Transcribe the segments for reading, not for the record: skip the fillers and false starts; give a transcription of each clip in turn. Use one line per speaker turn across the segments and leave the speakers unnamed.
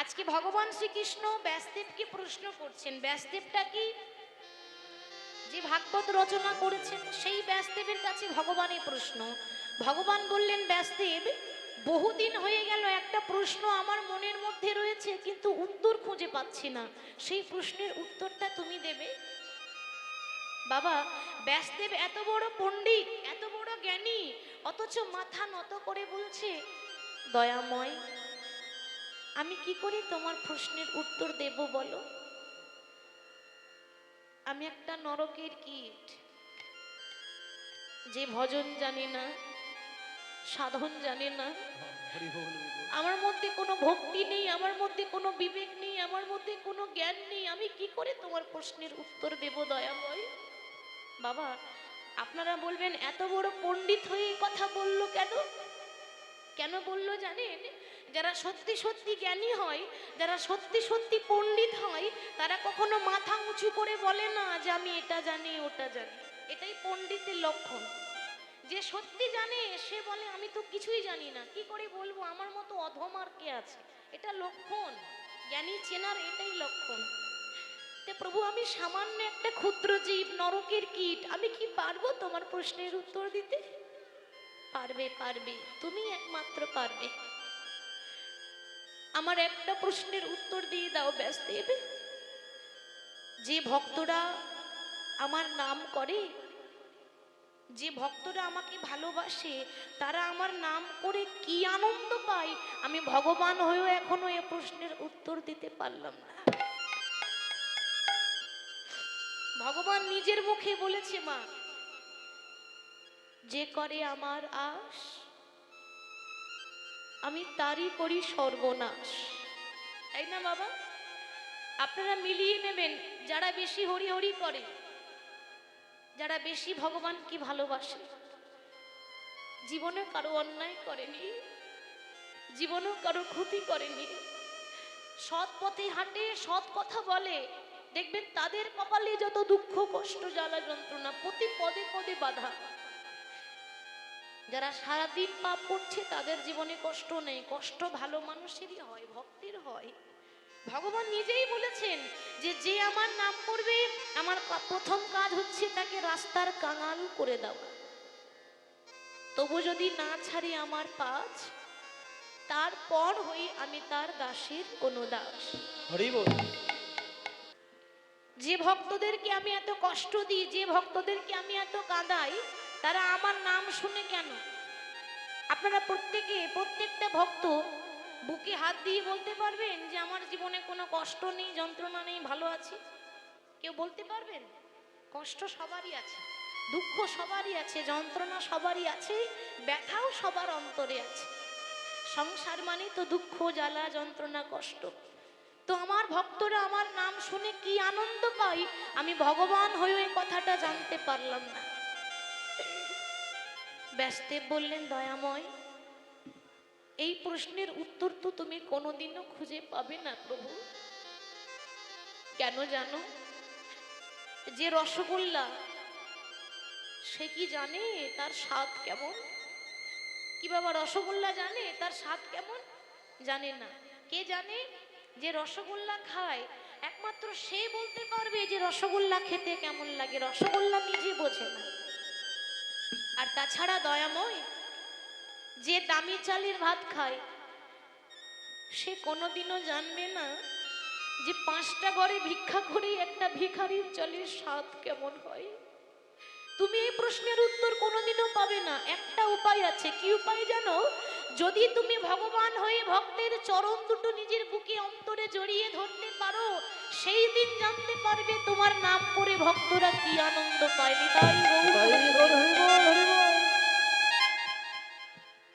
আজকে ভগবান শ্রীকৃষ্ণ ব্যাসদেবকে প্রশ্ন করছেন। ব্যাসদেবটা কি? যে ভাগবত রচনা করেছেন সেই ব্যাসদেবের কাছে ভগবানের প্রশ্ন। ভগবান বললেন, ব্যাসদেব, বহুদিন হয়ে গেল একটা প্রশ্ন আমার মনের মধ্যে রয়েছে, কিন্তু উত্তর খুঁজে পাচ্ছি না। সেই প্রশ্নের উত্তরটা তুমি দেবে। বাবা, ব্যাসদেব এত বড় পণ্ডিত, এত বড় জ্ঞানী, অথচ মাথা নত করে বলছে, দয়াময়, আমি কি করে তোমার প্রশ্নের উত্তর দেব বলো? আমি একটা নরকের কীট, যে ভজন জানি না, সাধন জানি না, আমার মধ্যে কোনো ভক্তি নেই, আমার মধ্যে কোনো বিবেক নেই, আমার মধ্যে কোনো জ্ঞান নেই, আমি কি করে তোমার প্রশ্নের উত্তর দেব দয়াময়? বাবা, আপনারা বলবেন এত বড় পণ্ডিত হয়ে কথা বললো কেন? কেন বললো জানেন? যারা সত্যি সত্যি জ্ঞানী হয়, যারা সত্যি সত্যি পণ্ডিত হয়, তারা কখনো মাথা উঁচু করে বলে না যে আমি এটা জানি ওটা জানি। এটাই পণ্ডিতের লক্ষণ। যে সত্যি জানে সে বলে আমি তো কিছুই জানি না, কি করে বলবো, আমার মতো অধম আর কে আছে। এটা লক্ষণ, জ্ঞানী চেনার এটাই লক্ষণ। তে প্রভু, আমি সামান্য একটা ক্ষুদ্র জীব, নরকের কীট, আমি কি পারবো তোমার প্রশ্নের উত্তর দিতে? পারবে, পারবে, তুমি একমাত্র পারবে। আমার একটা প্রশ্নের উত্তর দিয়ে দাও ব্যাসদেব। যে ভক্তরা আমার নাম করে, যে ভক্তরা আমাকে ভালোবাসে, তারা আমার নাম করে কি আনন্দ পায়, আমি ভগবান হয়েও এখনো এ প্রশ্নের উত্তর দিতে পারলাম না। ভগবান নিজের মুখে বলেছে, মা, যে করে আমার আশ, আমি তারই করি সর্বনাশ। তাই না বাবা? আপনারা মিলিয়ে নেবেন, যারা বেশি হরি হরি করে, যারা বেশি ভগবানকে ভালোবাসে, জীবনে কারো অন্যায় করেনি, জীবনেও কারো ক্ষতি করেনি, সৎ পথে হাঁটে, সৎ কথা বলে, দেখবেন তাদের কপালে যত দুঃখ কষ্ট জ্বালা যন্ত্রণা, প্রতি পদে পদে বাধা। যারা সারাদিন পাপ করছে তাদের জীবনে কষ্ট নেই, কষ্ট ভালো মানুষেরই হয়, ভক্তের হয়। ভগবান নিজেই বলেছেন যে যে আমার নাম করবে, আমার প্রথম কাজ হচ্ছে তাকে রাস্তার কাঙাল করে দেওয়া। তবু যদি না ছাড়ি আমার পাজ, তারপর হই আমি তার দাসের কোনো দাস।
হরি বল।
যে ভক্তদেরকে আমি এত কষ্ট দিই, যে ভক্তদেরকে আমি এত কাঁদাই, তারা আমার নাম শুনে কেন? আপনারা প্রত্যেকটা ভক্ত বুকে হাত দিয়ে বলতে পারবেন যে আমার জীবনে কোনো কষ্ট নেই, যন্ত্রণা নেই, ভালো আছি? কেউ বলতে পারবেন? কষ্ট সবারই আছে, দুঃখ সবারই আছে, যন্ত্রণা সবারই আছে, ব্যথাও সবার অন্তরে আছে। সংসার মানে তো দুঃখ, জ্বালা, যন্ত্রণা, কষ্ট। তো আমার ভক্তরা আমার নাম শুনে কি আনন্দ পাই, আমি ভগবান হয়ে এই কথাটা জানতে পারলাম না। ব্যাসদেব বললেন, দয়াময়, এই প্রশ্নের উত্তর তো তুমি কোনোদিনও খুঁজে পাবে না প্রভু। কেন জানো? যে রসগোল্লা, সে কি জানে তার স্বাদ কেমন? কি বাবা, রসগোল্লা জানে তার স্বাদ কেমন? জানে না। কে জানে? যে রসগোল্লা খায়, একমাত্র সে বলতে পারবে যে রসগোল্লা খেতে কেমন লাগে। রসগোল্লা নিজে বোঝে না। আর তাছাড়া দয়াময়, যে দামি চালের ভাত খায়, সে কোনোদিনও জানবে না যে 5টা ঘরে ভিক্ষা করে একটা ভিখারির চালের স্বাদ কেমন হয়। তুমি এই প্রশ্নের উত্তর কোনোদিনও পাবে না। একটা উপায় আছে। কি উপায় জানো? যদি তুমি ভগবান হয়ে ভক্তের চরণ দুটো নিজের বুকে অন্তরে জড়িয়ে ধরতে পারো, সেই দিন জানতে পারবে তোমার নাম করে ভক্তরা কি আনন্দ পায়।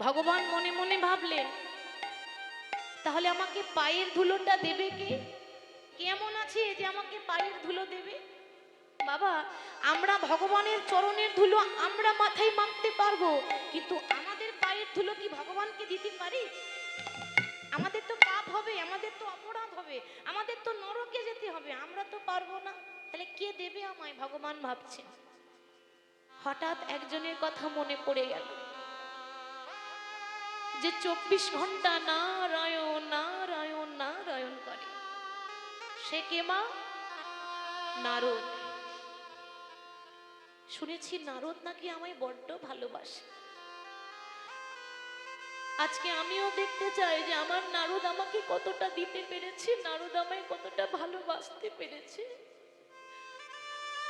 ভগবান মনে মনে ভাবলেন, তাহলে আমাকে পায়ের ধুলোটা দেবে কে? কেমন আছে যে আমাকে পায়ের ধুলো দেবে? বাবা, আমরা ভগবানের চরণের ধুলো আমরা মাথায় মাখতে পারবো, কিন্তু আমাদের পায়ের ধুলো কি ভগবানকে দিতে পারি? আমাদের তো পাপ হবে, আমাদের তো অপরাধ হবে, আমাদের তো নরকে যেতে হবে, আমরা তো পারবো না। তাহলে কে দেবে আমায়? ভগবান ভাবছেন। হঠাৎ একজনের কথা মনে পড়ে গেল, যে 24 ঘন্টা নারায়ণ নারায়ণ নারায়ণ সে কে মা? নারদ। শুনেছি নারদ নাকি আমায় বড্ড ভালোবাসে। আজকে আমিও দেখতে চাই যে আমার নারদ আমাকে কতটা দিতে পেরেছে, নারদ আমায় কতটা ভালোবাসতে পেরেছে।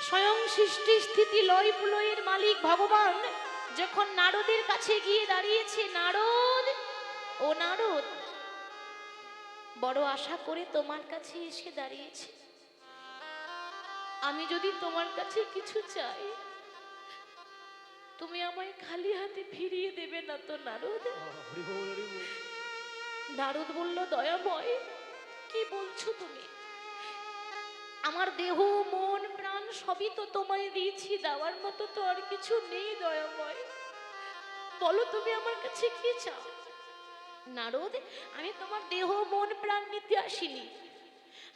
স্বয়ং সৃষ্টি স্থিতি লয় প্রলয়ের মালিক ভগবান যখন নারদের কাছে গিয়ে দাঁড়িয়েছে, নারদ, ও নারদ, বড় আশা করে তোমার কাছে এসে দাঁড়িয়েছি। আমি যদি তোমার কাছে কিছু চাই, তুমি আমায় খালি হাতে ফিরিয়ে দেবে না তো নারদ? নারদ বলল, দয়াময়, কি বলছো তুমি? আমার দেহ মন প্রাণ সবই তো তোমায় দিয়েছি, দেওয়ার মতো তো আর কিছু নেই দয়াময়। বলো তুমি আমার কাছে কি চাও? নারদ, আমি তোমার দেহ মন প্রাণ নিতে আসিনি,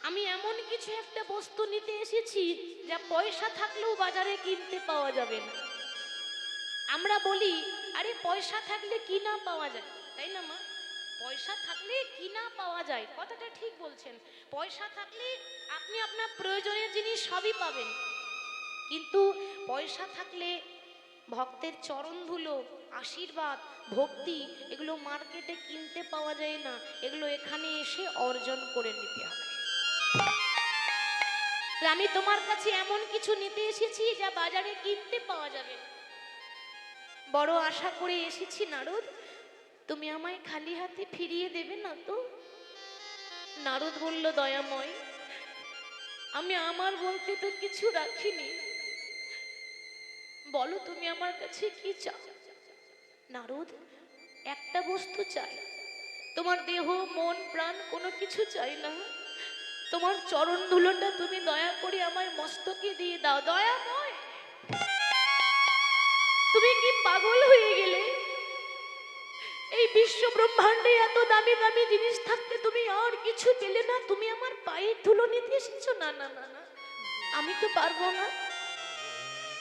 আমি এমন কিছু একটা বস্তু নিতে এসেছি যা পয়সা থাকলেও বাজারে কিনতে পাওয়া যাবে না। আমরা বলি, আরে পয়সা থাকলে কি না পাওয়া যায়, তাই না মা? পয়সা থাকলে কি না পাওয়া যায়, কথাটা ঠিক বলছেন। পয়সা থাকলে আপনি আপনার প্রয়োজনীয় জিনিস সবই পাবেন, কিন্তু পয়সা থাকলে ভক্তের চরণ ধুলো, আশীর্বাদ, ভক্তি, এগুলো মার্কেটে কিনতে পাওয়া যায় না, এগুলো এখানে এসে অর্জন করে নিতে হবে। আমি তোমার কাছে এমন কিছু নিতে এসেছি যা বাজারে কিনতে পাওয়া যাবে না। বড় আশা করে এসেছি নারদ, তুমি আমায় খালি হাতে ফিরিয়ে দেবে না তো? নারদ বলল, দয়াময়, আমি আমার বলতে তো কিছু রাখিনি, বলো তুমি আমার কাছে কি চাও? নারদ, একটা বস্তু চাই, তোমার দেহ মন প্রাণ কোনো কিছু চাই না, তোমার চরণ ধুলোটা তুমি দয়া করে আমার মস্তকে দিয়ে দাও। দয়াময়, তুমি কি পাগল হয়ে গেলে? এই বিশ্ব ব্রহ্মাণ্ডে এত দামি দামি জিনিস থাকতে তুমি আর কিছু পেলে না, তুমি আমার পায়ের ধুলো নিতে এসেছো? না না না না, আমি তো পারবো না।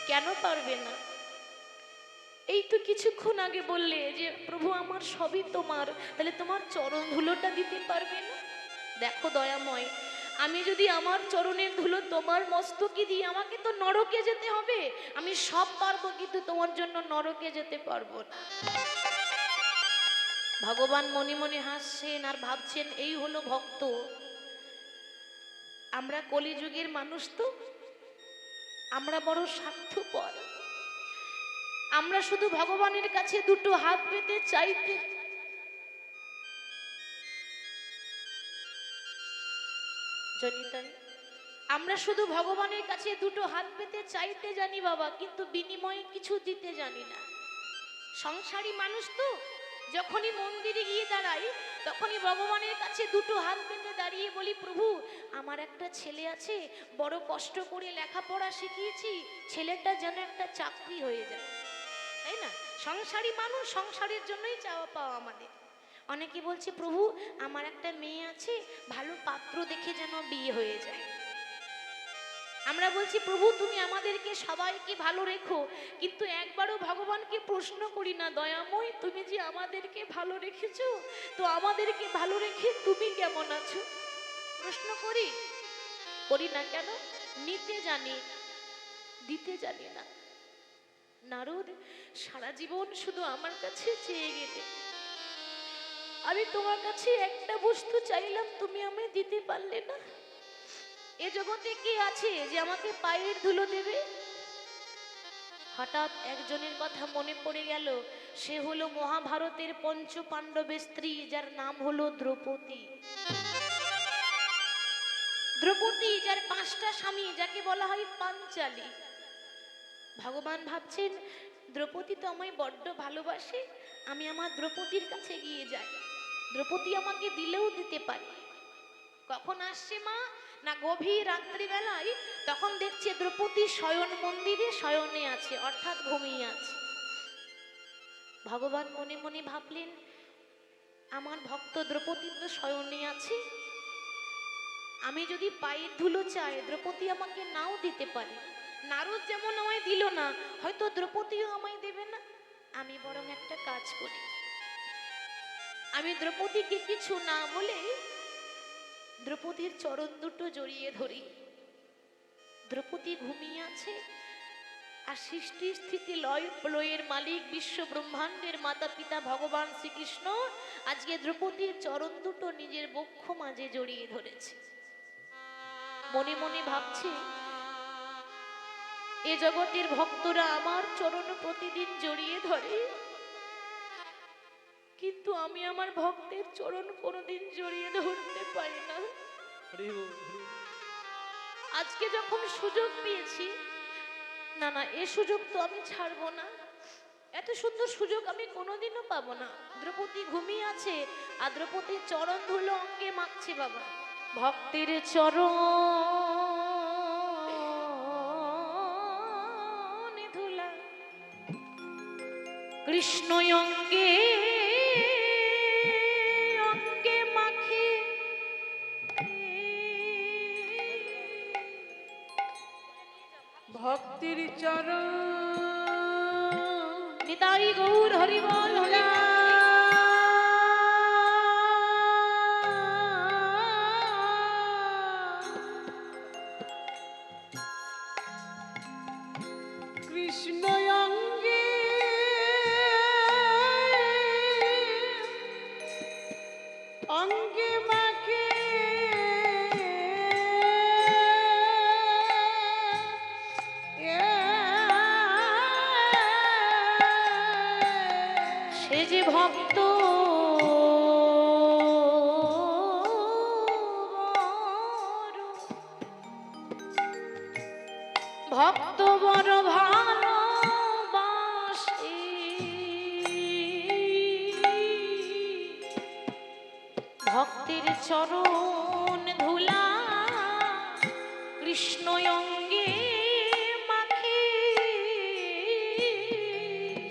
কেন পারবে না? এই তো কিছুক্ষণ আগে বললে যে প্রভু আমার সবই তোমার, তাহলে তোমার চরণ ধুলোটা দিতে পারবে না? দেখো দয়াময়, আমি যদি আমার চরণের ধুলো তোমার মস্তকে দিই, আমাকে তো নরকে যেতে হবে। আমি সব পারবো, কিন্তু তোমার জন্য নরকে যেতে পারবো না। ভগবান মনে মনে হাসছেন আর ভাবছেন, এই হলো ভক্ত। আমরা কলিযুগের মানুষ তো, আমরা বড় স্বার্থপর। আমরা শুধু ভগবানের কাছে দুটো হাত পেতে চাইতে জনিতাই, আমরা শুধু ভগবানের কাছে দুটো হাত পেতে চাইতে জানি বাবা, কিন্তু বিনিময়ে কিছু দিতে জানি না। সংসারী মানুষ তো, যখনই মন্দিরে গিয়ে দাঁড়াই তখনই ভগবানের কাছে দুটো হাত পেতে দাঁড়িয়ে বলি, প্রভু আমার একটা ছেলে আছে, বড় কষ্ট করে লেখাপড়া শিখিয়েছি, ছেলেটা যেন একটা চাকরি হয়ে যায়, তাই না? সংসারী মানুষ, সংসারের জন্যই চাওয়া পাওয়া আমাদের। অনেকে বলছে, প্রভু আমার একটা মেয়ে আছে, ভালো পাত্র দেখে যেন বিয়ে হয়ে যায়। আমরা বলছি, প্রভু তুমি আমাদেরকে সবাইকে ভালো রেখো, কিন্তু একবারও ভগবানকে প্রশ্ন করি না, দয়াময় তুমি যে আমাদেরকে ভালো রেখেছো, তো আমাদেরকে ভালো রেখে তুমি কেমন আছো? প্রশ্ন করি? করি না। কেন? নিতে জানি, দিতে জানি না। নারদ, সারা জীবন শুধু আমার কাছে চেয়ে গেলে, আমি তোমার কাছে একটা বস্তু চাইলাম, তুমি আমায় দিতে পারলে না। এ জগতে কে আছে যে আমাকে পায়ের ধুলো দেবে? হঠাৎ একজনের কথা মনে পড়ে গেল, সে হলো মহাভারতের পঞ্চ পাণ্ডবের স্ত্রী, যার নাম হলো দ্রৌপদী। দ্রৌপদী, যার 5টা স্বামী, যাকে বলা হয় পাঞ্চালী। ভগবান ভাবছেন, দ্রৌপদী তো আমায় বড্ড ভালোবাসে, আমি আমার দ্রৌপদীর কাছে গিয়ে যাই, দ্রৌপদী আমাকে দিলেও দিতে পারে। কখন আসছে মা? না গভীর রাত্রিবেলায়, তখন দেখছে দ্রৌপদী শয়ন মন্দিরে শয়নে আছে, অর্থাৎ ঘুমিয়ে আছে। ভগবান মনে মনে ভাবলেন, আমার ভক্ত দ্রৌপদী তো শয়নে আছে, আমি যদি পায়ের ধুলো চাই দ্রৌপদী আমাকে নাও দিতে পারে। নারদ যেমন আমায় দিল না, হয়তো দ্রৌপদীও আমায় দেবে না। আমি বরং একটা কাজ করি, আমি দ্রৌপদীকে কিছু না বলে দ্রৌপদীর চরণ দুটো জড়িয়ে ধরি। দ্রৌপদী ঘুমিয়ে আছে, আর সৃষ্টি স্থিতি লয় প্রলয়ের মালিক বিশ্ব ব্রহ্মাণ্ডের মাতা পিতা ভগবান শ্রীকৃষ্ণ আজকে দ্রৌপদীর চরণ দুটো নিজের বক্ষ মাঝে জড়িয়ে ধরেছে। মনে মনে ভাবছে, এ জগতের ভক্তরা আমার চরণ প্রতিদিন জড়িয়ে ধরে, কিন্তু আমি আমার ভক্তের চরণ কোনোদিন জড়িয়ে ধরতে পারি না। আজকে যখন সুযোগ পেয়েছি, না না, এ সুযোগ তো আমি ছাড়বো না, এত সুন্দর সুযোগ আমি কোনোদিনও পাবো না। দ্রৌপদী ঘুমিয়ে আছে, আর দ্রৌপদীর চরণ ধুলো অঙ্গে মাখছে বাবা। ভক্তের চরণ ধুলা কৃষ্ণ অঙ্গে অঙ্গে মাখে,
ভক্তির চরণ
নিতাই গৌর হরি বল হরি।
কৃষ্ণ অঙ্গে অঙ্গে মাখে,
সে যে ভক্ত ভক্ত বড় ভালোবাসে, ভক্তের চরণ ধুলা কৃষ্ণ অঙ্গে মাখে।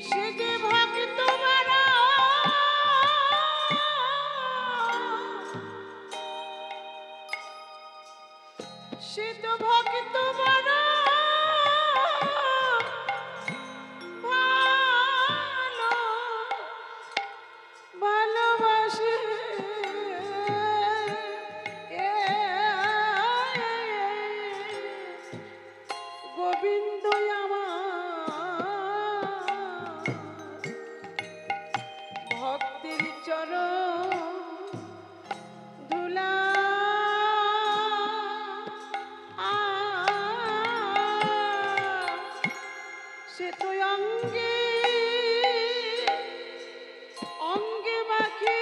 সে যে ভক্ত বড়, সে তো ভক্ত বড় ভালো ভালোবাসে, গোবিন্দ আমার ভক্তির চরণ ধুলা সে তো অঙ্গে অঙ্গে মাখে,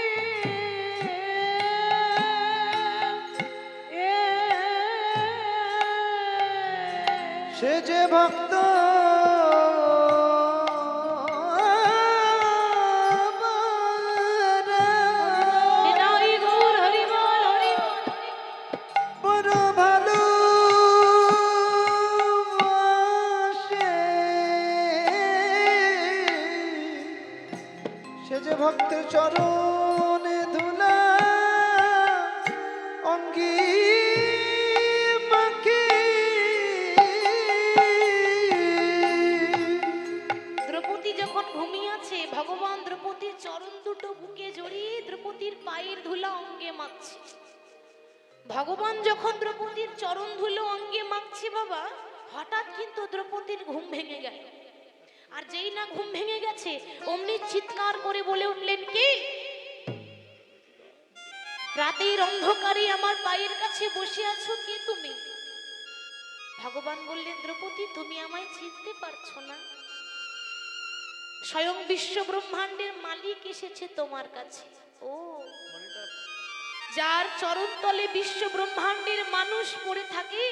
সে যে ভক্ত
নিতাই গৌর হরি বল হরি বল।
বড় ভালো সে যে ভক্তের চরণে ধুলা অঙ্গি মাখে।
দ্রৌপদী যখন ঘুমিয়ে আছে, ভগবান দ্রৌপদীর চরণ দুটো বুকে জড়িয়ে দ্রৌপদীর পায়ের ধুলা অঙ্গে মাখছে। ভগবান যখন দ্রৌপদীর চরণ ধুলো অঙ্গে মাখছে বাবা, হঠাৎ কিন্তু দ্রৌপদীর ঘুম ভেঙে গেল। আর যেই না ঘুম ভেঙে গেছে, অমনি চিৎকার করে বলে উঠলেন, কি রাতের অন্ধকারে আমার পায়ের কাছে বসে আছো, কে তুমি? ভগবান বললেন, দ্রৌপদী তুমি আমায় চিনতে পারছো না? স্বয়ং বিশ্ব ব্রহ্মাণ্ডের মালিক এসেছে তোমার কাছে। ও, যার চরণ তলে বিশ্ব ব্রহ্মাণ্ডের মানুষ পড়ে থাকে,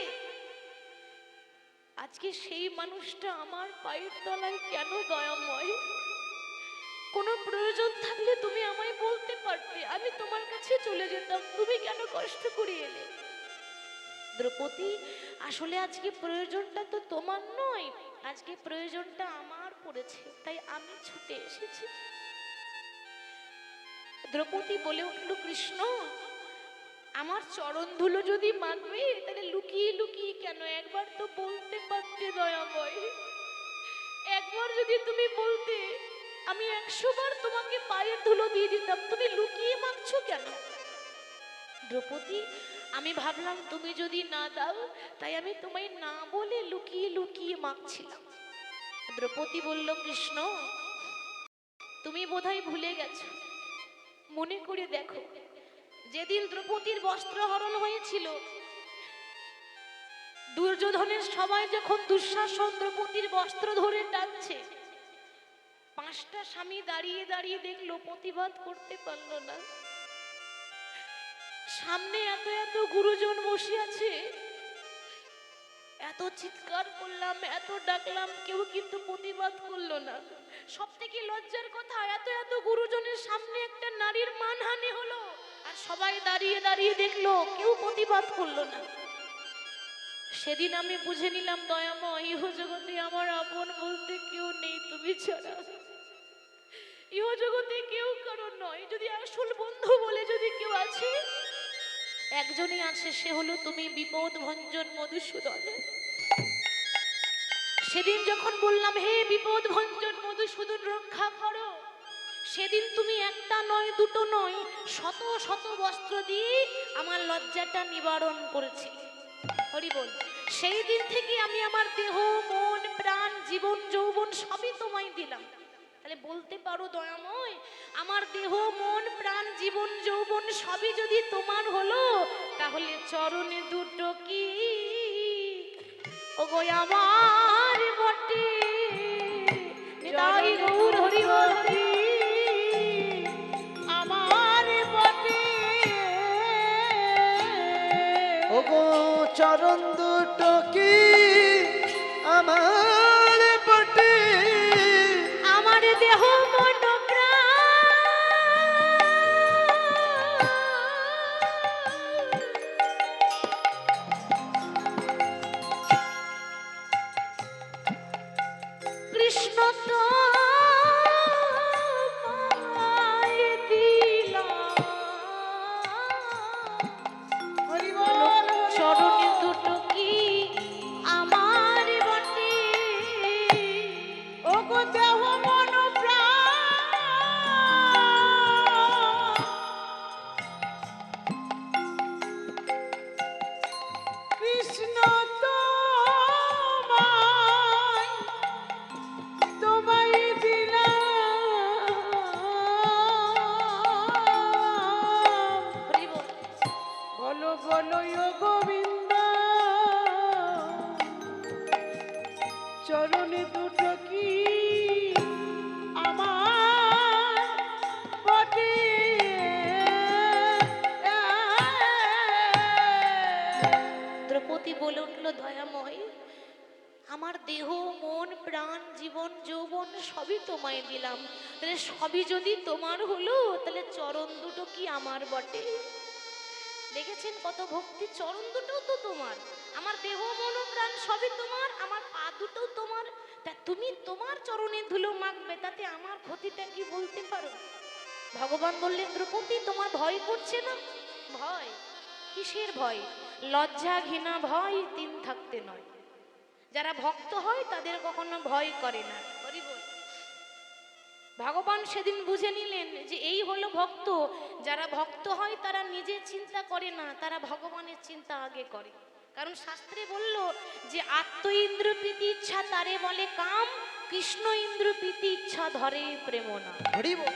আজকে সেই মানুষটা আমার পায়ের তলায় কেন দয়াময়? কোনো প্রয়োজন থাকলে তুমি আমায় বলতে পারতে, আমি তোমার কাছে চলে যেতাম, তুমি কেন কষ্ট করে এলে? দ্রৌপদী, আসলে আজকে প্রয়োজনটা তো তোমার নয়, আজকে প্রয়োজনটা আমার পড়েছে, তাই আমি ছুটে এসেছি। দ্রৌপদী বলে উঠল, কৃষ্ণ আমার চরণ ধুলো যদি মাখবে তাহলে লুকিয়ে লুকিয়ে কেন? একবার তো বলতে পারতে দয়াময়, একবার যদি তুমি বলতে আমি 100 বার তোমাকে পায়ের ধুলো দিয়ে দিতাম, তুমি লুকিয়ে মাখছো কেন? দ্রৌপদী, আমি ভাবলাম তুমি যদি না দাও, তাই আমি তোমায় না বলে লুকিয়ে লুকিয়ে মাগছিলাম। দ্রৌপদী বলল, কৃষ্ণ তুমি বোধহয় ভুলে গেছো, মনে করে দেখো, যেদিন দ্রৌপদীর বস্ত্রহরণ হয়েছিল, দুর্যোধনের সবাই যখন দুঃশাসন দ্রৌপদীর বস্ত্র ধরে টানছে, 5টা স্বামী দাঁড়িয়ে দাঁড়িয়ে দেখলো, প্রতিবাদ করতে পারলো না। সামনে এত এত গুরুজন বসে আছে, এত চিৎকার করলাম, এত ডাকলাম, কেউ কিন্তু প্রতিবাদ করলো না। সব থেকে লজ্জার কথা, এত এত গুরুজনের সামনে একটা নারীর মানহানি হলো, আর সবাই দাঁড়িয়ে দাঁড়িয়ে দেখলো, কেউ প্রতিবাদ করলো না। সেদিন আমি বুঝে নিলাম, দয়াময়, ইহ জগতে আমার আপন বলতে কেউ নেই তুমি ছাড়া। ইহ জগতে কেউ কারণ নয়, যদি আসল বন্ধু বলে যদি কেউ আছে, একজনই আছে, সে হলো তুমি, বিপদ ভঞ্জন মধুসূদন। সেদিন যখন বললাম, হে বিপদ ভঞ্জন মধুসূদন রক্ষা করো, সেদিন তুমি একটা নয়, দুটো নয়, শত শত বস্ত্র দিয়ে আমার লজ্জাটা নিবারণ করেছি। হরি বল। সেই দিন থেকে আমি আমার দেহ, মন, প্রাণ, জীবন, যৌবন সবই তোমায় দিলাম। তাহলে বলতে পারো, দয়াময়, আমার দেহ, মন, প্রাণ, জীবন, যৌবন সবই যদি তোমার হলো, তাহলে চরণে দুটো কি ওগো আমার বটে। নিতাই গৌর হরি বল।
আমার বটে
ওগো চরণ দুটো কি আমার বটে,
আমার দেহ মন কৃষ্ণ তোমায় দিলাম,
হরি বল।
চরণে দুটো কি আমার বটে।
ওগো দেহ মন প্রাণ কৃষ্ণ তোমায় দিলাম।
হরি বল।
বলো বলো ও গোবিন্দ, চরণে দুটো কি আমার বটে।
দ্রৌপদী বলে উঠল, দয়াময়, আমার দেহ, মন, প্রাণ, জীবন, যৌবন সবই তোমায় দিলাম, তাহলে সবই যদি তোমার হলো, তাহলে চরণ দুটো কি আমার বটে। দেখেছেন কত ভক্তি, চরণ দুটোও তো তোমার, আমার দেহ, মন, প্রাণ সবই তোমার, আমার পা দুটোও তোমার, তা তুমি তোমার চরণে ধুলো মাখবে, তাতে আমার ক্ষতিটা কি বলতে পারো? ভগবান বললেন, দ্রৌপদী তোমার ভয় করছে না? ভয় কিসের ভয়? লজ্জা, ঘৃণা, ভয় 3 থাকতে নয়। যারা ভক্ত হয় তাদের কখনো ভয় করে না। হরি বল। ভগবান সেদিন বুঝে নিলেন যে এই হলো ভক্ত। যারা ভক্ত হয় তারা নিজের চিন্তা করে না, তারা ভগবানের চিন্তা আগে করে। কারণ শাস্ত্রে বলল যে আত্ম ইন্দ্র প্রীতি ইচ্ছা তারে বলে কাম, কৃষ্ণ ইন্দ্র প্রীতি ইচ্ছা ধরে প্রেম না।
হরি বল।